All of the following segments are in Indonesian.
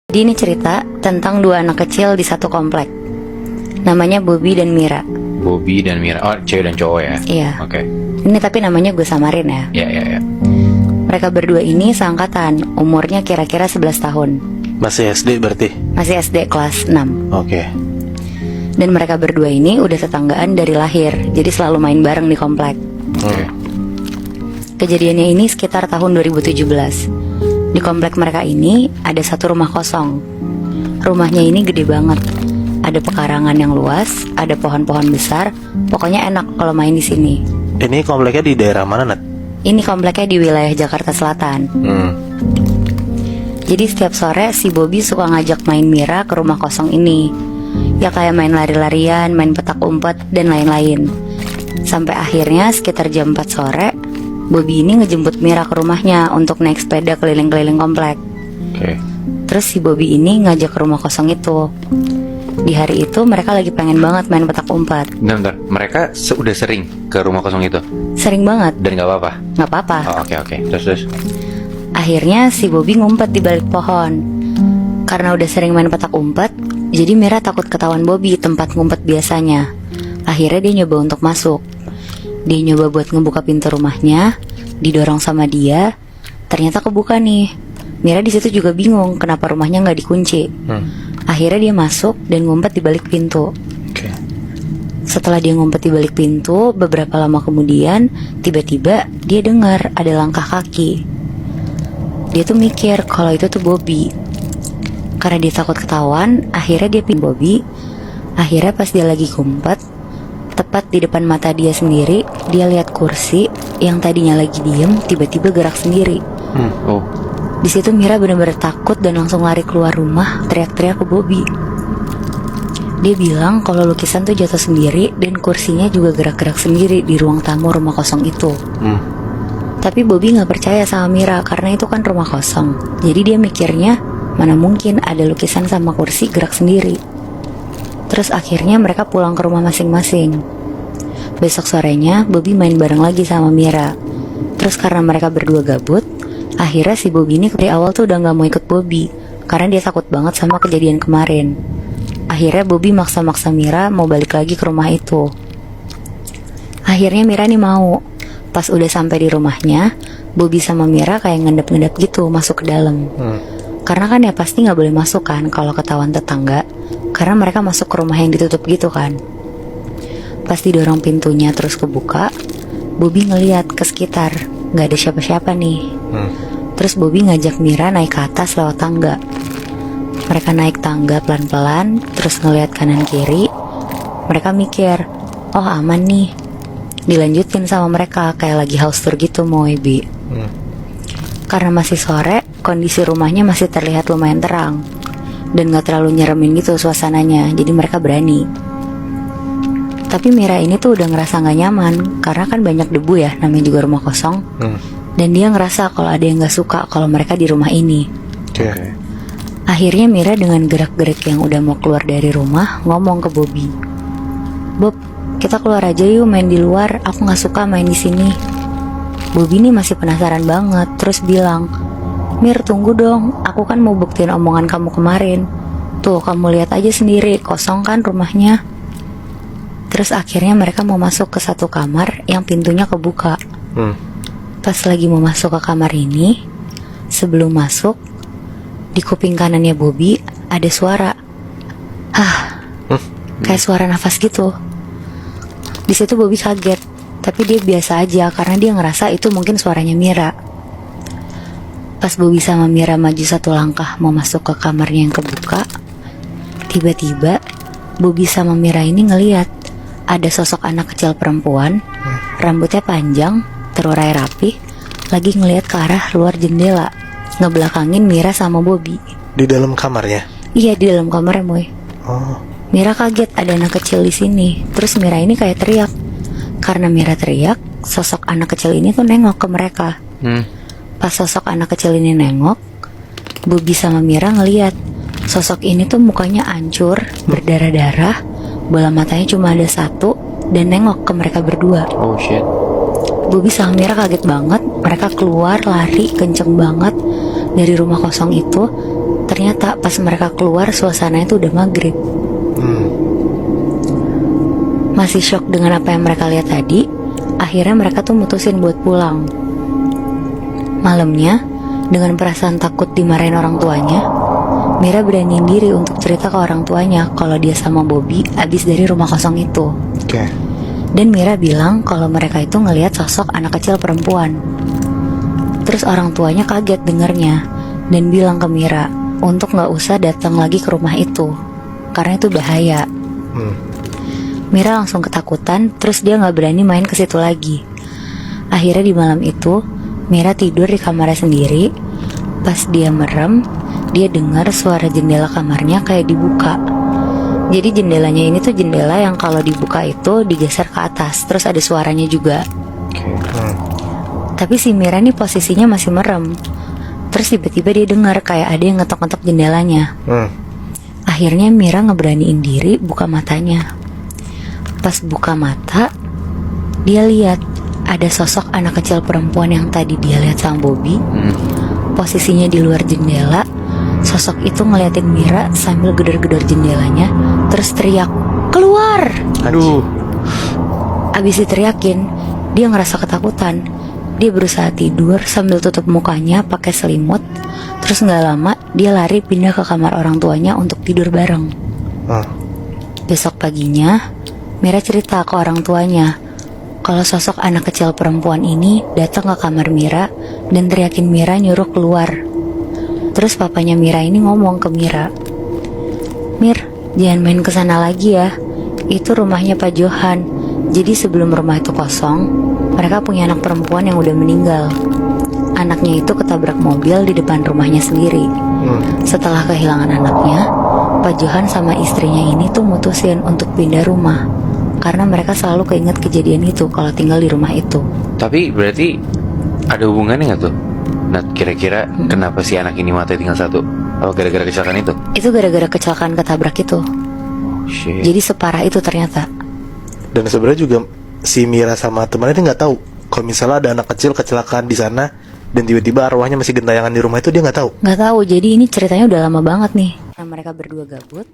Jadi ini cerita tentang dua anak kecil di satu komplek. Namanya Bobby dan Mira. Bobby dan Mira. Oh, cewek dan cowok ya? Iya. Oke. Ini tapi namanya gue samarin ya. Iya. Mereka berdua ini seangkatan, umurnya kira-kira 11 tahun. Masih SD berarti? Masih SD kelas 6. Oke. Dan mereka berdua ini udah tetanggaan dari lahir, jadi selalu main bareng di komplek. Oke. Kejadiannya ini sekitar tahun 2017. Di komplek mereka ini ada satu rumah kosong. Rumahnya ini gede banget. Ada pekarangan yang luas, ada pohon-pohon besar. Pokoknya enak kalau main di sini. Ini kompleknya di daerah mana, Nat? Ini kompleknya di wilayah Jakarta Selatan. Jadi setiap sore si Bobby suka ngajak main Mira ke rumah kosong ini. Ya kayak main lari-larian, main petak umpet, dan lain-lain. Sampai akhirnya sekitar jam 4 sore Bobby ini ngejemput Mira ke rumahnya untuk naik sepeda keliling-keliling komplek. Oke. Terus si Bobby ini ngajak ke rumah kosong itu. Di hari itu mereka lagi pengen banget main petak umpet. Bentar. Mereka udah sering ke rumah kosong itu? Sering banget. Dan gak apa-apa? Gak apa-apa. Oh, oke. Terus? Akhirnya si Bobby ngumpet di balik pohon. Karena udah sering main petak umpet, jadi Mira takut ketahuan Bobby tempat ngumpet biasanya. Akhirnya dia nyoba untuk masuk. Dia nyoba buat ngebuka pintu rumahnya, didorong sama dia. Ternyata kebuka nih. Mira di situ juga bingung kenapa rumahnya nggak dikunci. Akhirnya dia masuk dan ngumpet di balik pintu. Oke. Setelah dia ngumpet di balik pintu, beberapa lama kemudian, tiba-tiba dia dengar ada langkah kaki. Dia tuh mikir kalau itu tuh Bobby. Karena dia takut ketahuan, akhirnya dia pin Bobby. Akhirnya pas dia lagi ngumpet, tepat di depan mata dia sendiri, dia lihat kursi yang tadinya lagi diem tiba-tiba gerak sendiri. Oh. Di situ Mira benar-benar takut dan langsung lari keluar rumah, teriak-teriak ke Bobby. Dia bilang kalau lukisan tuh jatuh sendiri dan kursinya juga gerak-gerak sendiri di ruang tamu rumah kosong itu. Tapi Bobby nggak percaya sama Mira karena itu kan rumah kosong. Jadi dia mikirnya mana mungkin ada lukisan sama kursi gerak sendiri. Terus akhirnya mereka pulang ke rumah masing-masing. Besok sorenya Bobby main bareng lagi sama Mira. Terus karena mereka berdua gabut, akhirnya si Bobby ini dari awal tuh udah gak mau ikut Bobby karena dia takut banget sama kejadian kemarin. Akhirnya Bobby maksa-maksa Mira mau balik lagi ke rumah itu. Akhirnya Mira nih mau. Pas udah sampai di rumahnya, Bobby sama Mira kayak ngendap-ngendap gitu masuk ke dalam. Karena kan ya pasti gak boleh masuk kan kalau ketahuan tetangga, karena mereka masuk ke rumah yang ditutup gitu kan. Pas didorong pintunya terus kebuka, Bobby ngeliat ke sekitar, gak ada siapa-siapa nih. Terus Bobby ngajak Mira naik ke atas lewat tangga. Mereka naik tangga pelan-pelan, terus ngeliat kanan kiri. Mereka mikir, oh aman nih. Dilanjutin sama mereka kayak lagi house tour gitu mau Bi. Karena masih sore, kondisi rumahnya masih terlihat lumayan terang dan gak terlalu nyeremin gitu suasananya, jadi mereka berani. Tapi Mira ini tuh udah ngerasa gak nyaman karena kan banyak debu ya, namanya juga rumah kosong. Dan dia ngerasa kalau ada yang gak suka kalau mereka di rumah ini. Oke. Akhirnya Mira dengan gerak-gerik yang udah mau keluar dari rumah ngomong ke Bobby, "Bob, kita keluar aja yuk main di luar, aku gak suka main di sini." Bobby ini masih penasaran banget, terus bilang, "Mir, tunggu dong, aku kan mau buktiin omongan kamu kemarin. Tuh, kamu lihat aja sendiri, kosong kan rumahnya." Terus akhirnya mereka mau masuk ke satu kamar yang pintunya kebuka. Pas lagi mau masuk ke kamar ini, sebelum masuk, di kuping kanannya Bobby ada suara. Kayak suara nafas gitu. Di situ Bobby kaget, tapi dia biasa aja karena dia ngerasa itu mungkin suaranya Mira. Pas Bobby sama Mira maju satu langkah mau masuk ke kamarnya yang kebuka, tiba-tiba Bobby sama Mira ini ngeliat ada sosok anak kecil perempuan, rambutnya panjang, terurai rapi, lagi ngeliat ke arah luar jendela, ngebelakangin Mira sama Bobby. Di dalam kamarnya? Iya, di dalam kamarnya, Moy. Oh. Mira kaget ada anak kecil di sini. Terus Mira ini kayak teriak. Karena Mira teriak, sosok anak kecil ini tuh nengok ke mereka. Pas sosok anak kecil ini nengok, Bobby sama Mira ngeliat sosok ini tuh mukanya hancur, berdarah-darah, bola matanya cuma ada satu, dan nengok ke mereka berdua. Oh shit. Bobby sama Mira kaget banget. Mereka keluar lari kenceng banget dari rumah kosong itu. Ternyata pas mereka keluar suasananya tuh udah maghrib. Masih shock dengan apa yang mereka lihat tadi, akhirnya mereka tuh mutusin buat pulang. Malamnya, dengan perasaan takut dimarahin orang tuanya, Mira beraniin diri untuk cerita ke orang tuanya kalau dia sama Bobby abis dari rumah kosong itu. Oke. Dan Mira bilang kalau mereka itu ngelihat sosok anak kecil perempuan. Terus orang tuanya kaget dengarnya dan bilang ke Mira untuk gak usah datang lagi ke rumah itu karena itu bahaya. Mira langsung ketakutan, terus dia gak berani main ke situ lagi. Akhirnya di malam itu, Mira tidur di kamarnya sendiri. Pas dia merem, dia dengar suara jendela kamarnya kayak dibuka. Jadi jendelanya ini tuh jendela yang kalau dibuka itu digeser ke atas, terus ada suaranya juga. Tapi si Mira nih posisinya masih merem. Terus tiba-tiba dia dengar kayak ada yang ngetok-ngetok jendelanya. Akhirnya Mira ngeberaniin diri buka matanya. Pas buka mata, dia lihat ada sosok anak kecil perempuan yang tadi dia lihat sama Bobby. Posisinya di luar jendela. Sosok itu ngeliatin Mira sambil gedor-gedor jendelanya, terus teriak, "Keluar!" Aduh. Abis diteriakin, dia ngerasa ketakutan. Dia berusaha tidur sambil tutup mukanya pakai selimut. Terus gak lama dia lari pindah ke kamar orang tuanya untuk tidur bareng. Besok paginya, Mira cerita ke orang tuanya kalau sosok anak kecil perempuan ini datang ke kamar Mira dan teriakin Mira nyuruh keluar. Terus papanya Mira ini ngomong ke Mira, "Mir, jangan main kesana lagi ya. Itu rumahnya Pak Johan. Jadi sebelum rumah itu kosong, mereka punya anak perempuan yang udah meninggal. Anaknya itu ketabrak mobil di depan rumahnya sendiri. Setelah kehilangan anaknya, Pak Johan sama istrinya ini tuh mutusin untuk pindah rumah karena mereka selalu keinget kejadian itu kalau tinggal di rumah itu." Tapi berarti ada hubungannya nggak tuh? Nah, kira-kira kenapa si anak ini mati tinggal satu? Apa gara-gara kecelakaan itu? Itu gara-gara kecelakaan ketabrak itu. Shit. Jadi separah itu ternyata. Dan sebenarnya juga si Mira sama temannya dia nggak tahu kalau misalnya ada anak kecil kecelakaan di sana dan tiba-tiba arwahnya masih gentayangan di rumah itu, dia nggak tahu. Nggak tahu. Jadi ini ceritanya udah lama banget nih. Nah, mereka berdua gabut.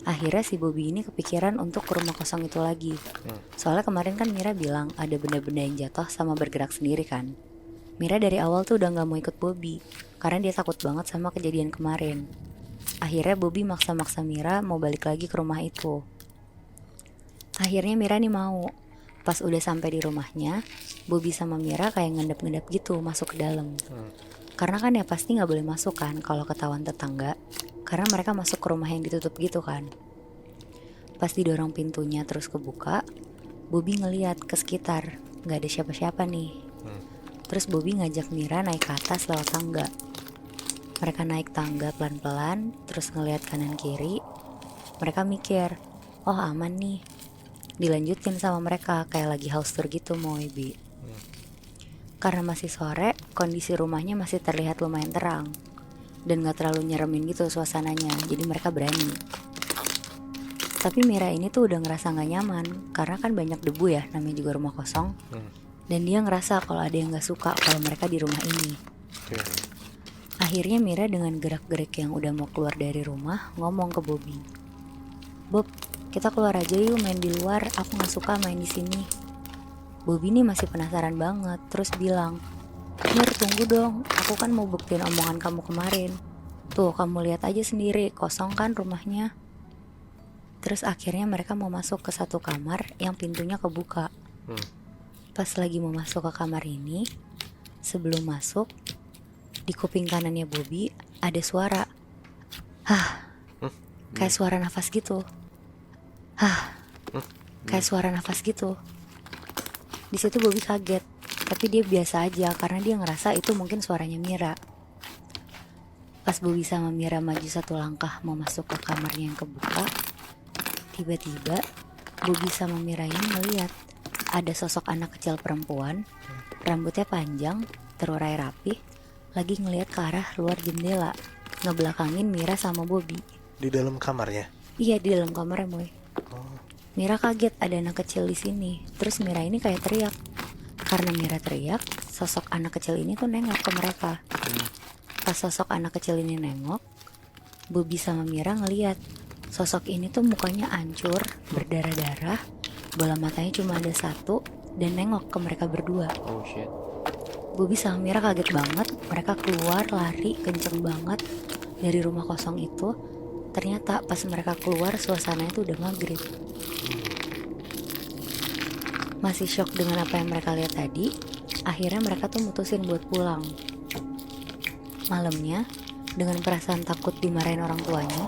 Akhirnya si Bobby ini kepikiran untuk ke rumah kosong itu lagi. Soalnya kemarin kan Mira bilang ada benda-benda yang jatuh sama bergerak sendiri kan. Mira dari awal tuh udah gak mau ikut Bobby karena dia takut banget sama kejadian kemarin. Akhirnya Bobby maksa-maksa Mira mau balik lagi ke rumah itu. Akhirnya Mira nih mau. Pas udah sampai di rumahnya, Bobby sama Mira kayak ngendap-ngendap gitu masuk ke dalam. Karena kan ya pasti gak boleh masuk kan kalau ketahuan tetangga, karena mereka masuk ke rumah yang ditutup gitu kan. Pas didorong pintunya terus kebuka, Bobby ngeliat ke sekitar, gak ada siapa-siapa nih. Terus Bobby ngajak Mira naik ke atas lewat tangga. Mereka naik tangga pelan-pelan, terus ngeliat kanan kiri. Mereka mikir, oh aman nih. Dilanjutin sama mereka kayak lagi house tour gitu mau Bi. Karena masih sore, kondisi rumahnya masih terlihat lumayan terang dan gak terlalu nyeremin gitu suasananya, jadi mereka berani. Tapi Mira ini tuh udah ngerasa gak nyaman karena kan banyak debu ya, namanya juga rumah kosong. Dan dia ngerasa kalau ada yang gak suka kalau mereka di rumah ini. Akhirnya Mira dengan gerak-gerik yang udah mau keluar dari rumah ngomong ke Bobby, "Bob, kita keluar aja yuk main di luar, aku gak suka main di sini." Bobby nih masih penasaran banget, terus bilang, "Mir, tunggu dong, aku kan mau buktiin omongan kamu kemarin. Tuh, kamu lihat aja sendiri, kosong kan rumahnya." Terus akhirnya mereka mau masuk ke satu kamar yang pintunya kebuka. Pas lagi mau masuk ke kamar ini, sebelum masuk, di kuping kanannya Bobby ada suara, kayak suara nafas gitu. Kayak suara nafas gitu. Di situ Bobby kaget, tapi dia biasa aja karena dia ngerasa itu mungkin suaranya Mira. Pas Bobby sama Mira maju satu langkah mau masuk ke kamarnya yang kebuka, tiba-tiba Bobby sama Mira ini melihat ada sosok anak kecil perempuan, rambutnya panjang, terurai rapi, lagi ngelihat ke arah luar jendela, ngebelakangin Mira sama Bobby. Di dalam kamarnya? Iya, di dalam kamarnya, Boy. Mira kaget ada anak kecil di sini. Terus Mira ini kayak teriak. Karena Mira teriak, sosok anak kecil ini tuh nengok ke mereka. Pas sosok anak kecil ini nengok, Bobby sama Mira ngeliat sosok ini tuh mukanya hancur, berdarah-darah, bola matanya cuma ada satu, dan nengok ke mereka berdua. Oh shit. Bobby sama Mira kaget banget. Mereka keluar lari kenceng banget dari rumah kosong itu. Ternyata pas mereka keluar suasananya tuh udah maghrib. Masih shock dengan apa yang mereka lihat tadi, akhirnya mereka tuh mutusin buat pulang. Malamnya, dengan perasaan takut dimarahin orang tuanya,